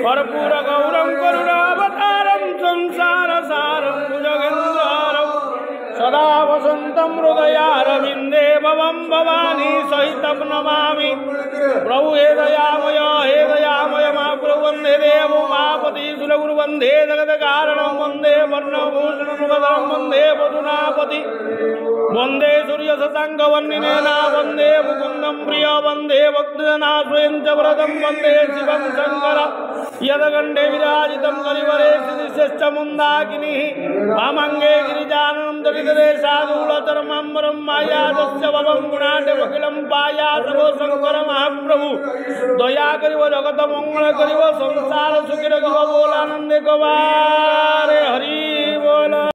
कर्पूर गौरम करुणावतारम संसार सारम भुजगेन्द्रम सदा वसंतम हृदयारविंदे भवम भवानी सहितम नमामि। प्रभु हे दयामय महाप्रभु वंदे देव महापति सुरगुरु वंदे जगत कारणम वंदे वर्णभूषण वंदे वधुनापति वंदे सूर्य शशांक वर्णिनेना वंदे मुकुंदम प्रिय वंदे भक्तजना स्वयं च व्रतम वंदे शिवम शंकर यदगंडे विराजितं कलिवरे श्रीश्रेष्ठ मुंदाकिनी वामंगे गिरिजाननं दरिद्रे साधूलचरमं मायादस्य भवं गुणाढ्यमखिलं पायासवो शंकर महाप्रभु दया करिव जगत मंगल करिव संसार सुखी रखिव बोल आनंदे गोपाल।